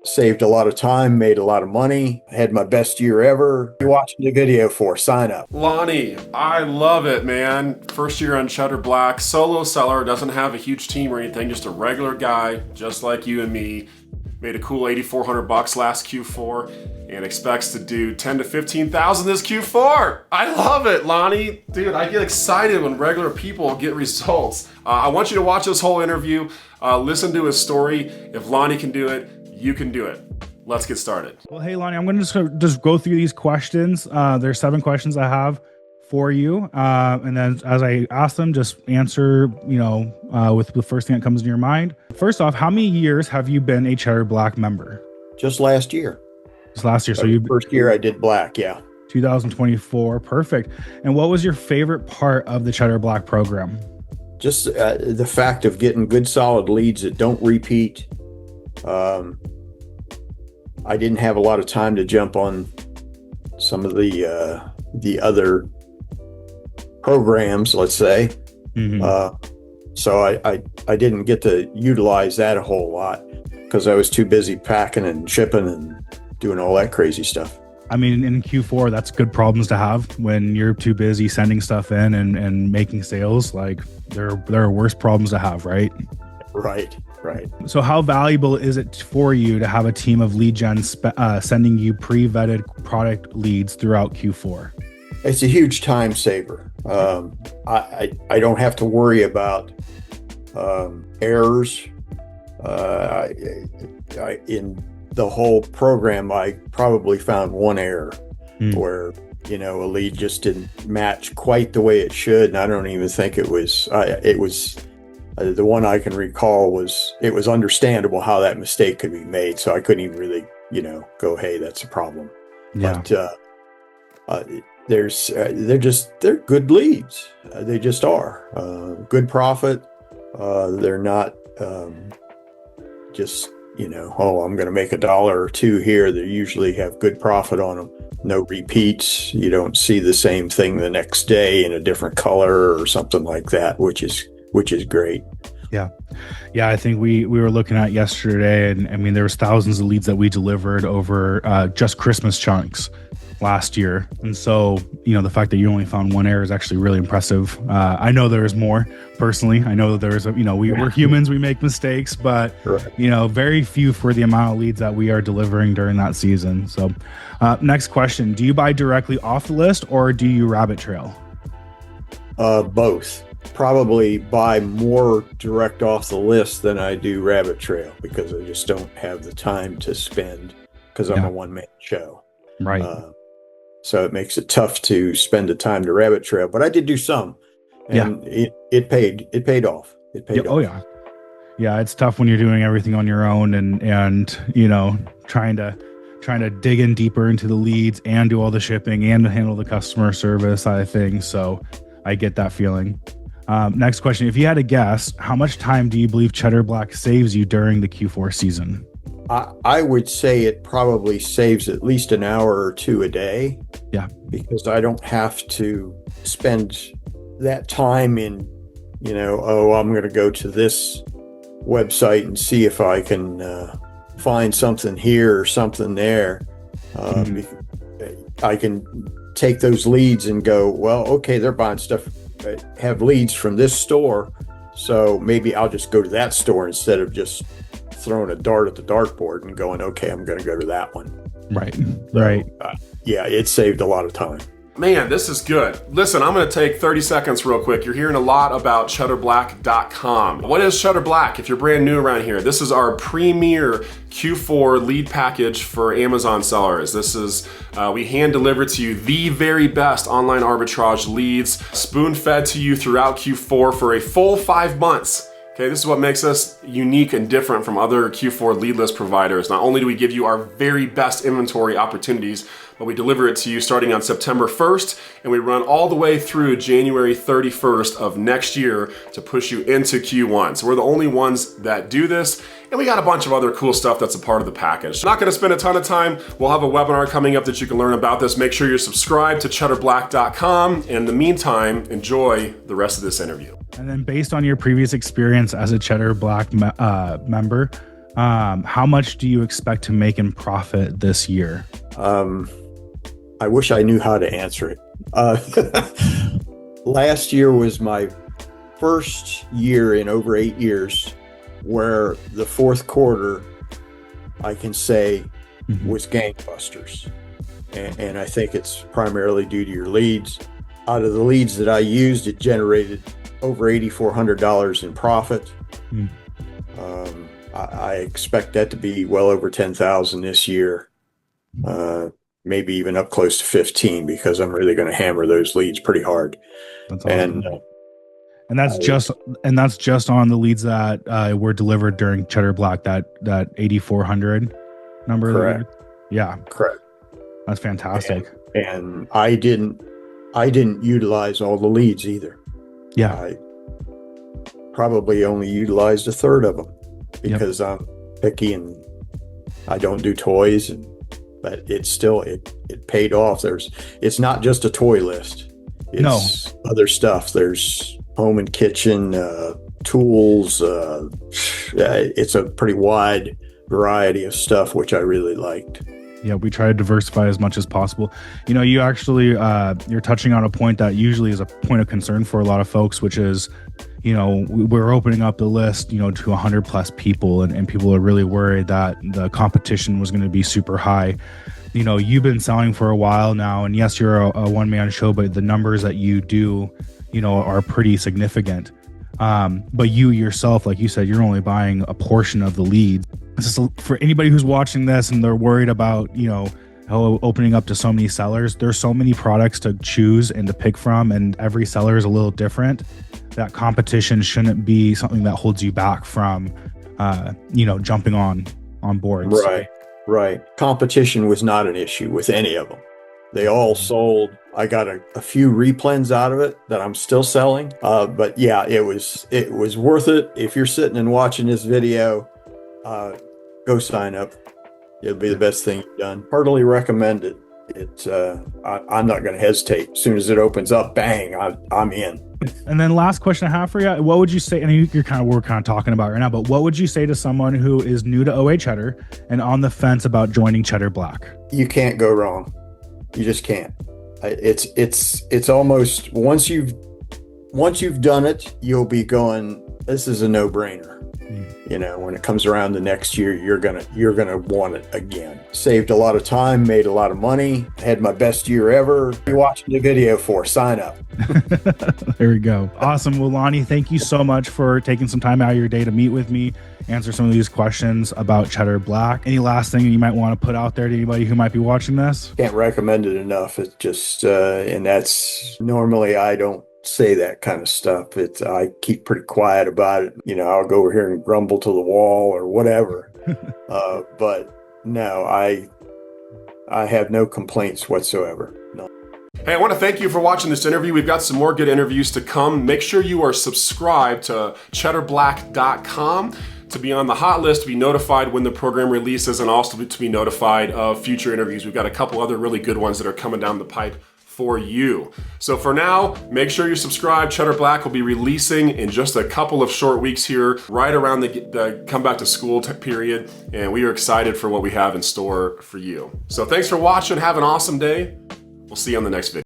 Saved a lot of time, made a lot of money, had my best year ever. You're watching the video for, sign up. Lonnie, I love it, man. First year on Cheddar Black, solo seller, doesn't have a huge team or anything, just a regular guy, just like you and me. Made a cool 8,400 bucks last Q4 and expects to do 10 to 15,000 this Q4. I love it, Lonnie. Dude, I get excited when regular people get results. I want you to watch this whole interview, listen to his story. If Lonnie can do it, you can do it. Let's get started. Well, hey, Lonnie, I'm going to just go through these questions. There's 7 questions I have for you. And then as I ask them, just answer, with the first thing that comes to your mind. First off, how many years have you been a Cheddar Black member? Just last year. Just last year. So first year I did black. Yeah. 2024. Perfect. And what was your favorite part of the Cheddar Black program? Just the fact of getting good solid leads that don't repeat. I didn't have a lot of time to jump on some of the other programs, let's say. Mm-hmm. So I didn't get to utilize that a whole lot because I was too busy packing and shipping and doing all that crazy stuff. I mean, in Q4, that's good problems to have when you're too busy sending stuff in and making sales. Like there are worse problems to have, right? Right. So how valuable is it for you to have a team of lead gen sending you pre-vetted product leads throughout Q4? It's a huge time saver. I don't have to worry about errors. In the whole program, I probably found one error where, a lead just didn't match quite the way it should. And I don't even think it was the one I can recall was, it was understandable how that mistake could be made. So I couldn't even really, go, hey, that's a problem. Yeah. But they're good leads. They just are good profit. They're not just, I'm going to make $1 or $2 here. They usually have good profit on them. No repeats. You don't see the same thing the next day in a different color or something like that, which is great. Yeah. I think we were looking at yesterday, and I mean, there was thousands of leads that we delivered over just Christmas chunks last year. And so, the fact that you only found one error is actually really impressive. I know there's more personally. I know that there's, we're humans, we make mistakes, but, right. Very few for the amount of leads that we are delivering during that season. So next question, do you buy directly off the list or do you rabbit trail? Both. Probably buy more direct off the list than I do rabbit trail because I just don't have the time to spend because I'm a one-man show. Right. So it makes it tough to spend the time to rabbit trail, but I did do some, and it paid off. It paid off. Oh yeah. Yeah. It's tough when you're doing everything on your own and trying to dig in deeper into the leads and do all the shipping and handle the customer service side of things. So I get that feeling. Next question. If you had to guess, how much time do you believe Cheddar Black saves you during the Q4 season? I would say it probably saves at least an hour or 2 a day. Yeah. Because I don't have to spend that time in, I'm going to go to this website and see if I can find something here or something there. I can take those leads and go, well, okay, they're buying stuff. Have leads from this store, so maybe I'll just go to that store instead of just throwing a dart at the dartboard and going, okay, I'm going to go to that one. Right. It saved a lot of time. Man, this is good. Listen, I'm going to take 30 seconds real quick. You're hearing a lot about cheddarblack.com. What is Cheddar Black? If you're brand new around here, this is our premier Q4 lead package for Amazon sellers. This is, we hand deliver to you the very best online arbitrage leads, spoon fed to you throughout Q4 for a full 5 months. Okay, this is what makes us unique and different from other Q4 lead list providers. Not only do we give you our very best inventory opportunities, but we deliver it to you starting on September 1st, and we run all the way through January 31st of next year to push you into Q1. So we're the only ones that do this, and we got a bunch of other cool stuff that's a part of the package. Not gonna spend a ton of time. We'll have a webinar coming up that you can learn about this. Make sure you're subscribed to cheddarblack.com, and in the meantime, enjoy the rest of this interview. And then based on your previous experience as a Cheddar Black member, How much do you expect to make in profit this year? I wish I knew how to answer it. Last year was my first year in over 8 years where the fourth quarter, I can say, was gangbusters. And I think it's primarily due to your leads. Out of the leads that I used, it generated over $8,400 in profit. I expect that to be well over 10,000 this year, maybe even up close to 15, because I'm really going to hammer those leads pretty hard. That's awesome. And that's just on the leads that were delivered during Cheddar Black, that 8,400 number. Correct. Yeah. Correct. That's fantastic. And I didn't utilize all the leads either. Yeah. I probably only utilized a third of them because I'm picky and I don't do toys, but it's still, it paid off. It's not just a toy list. It's other stuff. There's home and kitchen, tools. It's a pretty wide variety of stuff, which I really liked. Yeah, we try to diversify as much as possible. You know, you actually, you're touching on a point that usually is a point of concern for a lot of folks, which is, you know, we're opening up the list, you know, to 100 plus people, and people are really worried that the competition was going to be super high. You know, you've been selling for a while now, and yes, you're a one-man show, but the numbers that you do, you know, are pretty significant. But you yourself, like you said, you're only buying a portion of the leads. So for anybody who's watching this and they're worried about, you know, opening up to so many sellers, there's so many products to choose and to pick from, and every seller is a little different. That competition shouldn't be something that holds you back from, you know, jumping on board. Right. Competition was not an issue with any of them. They all sold. I got a few replens out of it that I'm still selling. But yeah, it was worth it. If you're sitting and watching this video, go sign up. It'll be the best thing you've done. Heartily recommend it. I'm not going to hesitate. As soon as it opens up, bang, I'm in. And then last question I have for you, what would you say, and we're kind of talking about right now, but what would you say to someone who is new to OA Cheddar and on the fence about joining Cheddar Black? You can't go wrong. You just can't. It's almost, once you've done it, you'll be going, this is a no-brainer. You know, when it comes around the next year, you're gonna want it again. Saved a lot of time, made a lot of money, had my best year ever. You're watching the video for, sign up. There we go. Awesome. Well, Lonnie, thank you so much for taking some time out of your day to meet with me, answer some of these questions about Cheddar Black. Any last thing you might want to put out there to anybody who might be watching this? Can't recommend it enough. It's just, and that's normally I don't say that kind of stuff. I keep pretty quiet about it. You know, I'll go over here and grumble to the wall or whatever. But no, I have no complaints whatsoever. No. Hey, I want to thank you for watching this interview. We've got some more good interviews to come. Make sure you are subscribed to cheddarblack.com to be on the hot list, to be notified when the program releases, and also to be notified of future interviews. We've got a couple other really good ones that are coming down the pipe for you. So for now, make sure you're subscribed. Cheddar Black will be releasing in just a couple of short weeks here, right around the come back to school period, and we are excited for what we have in store for you. So thanks for watching. Have an awesome day. We'll see you on the next video.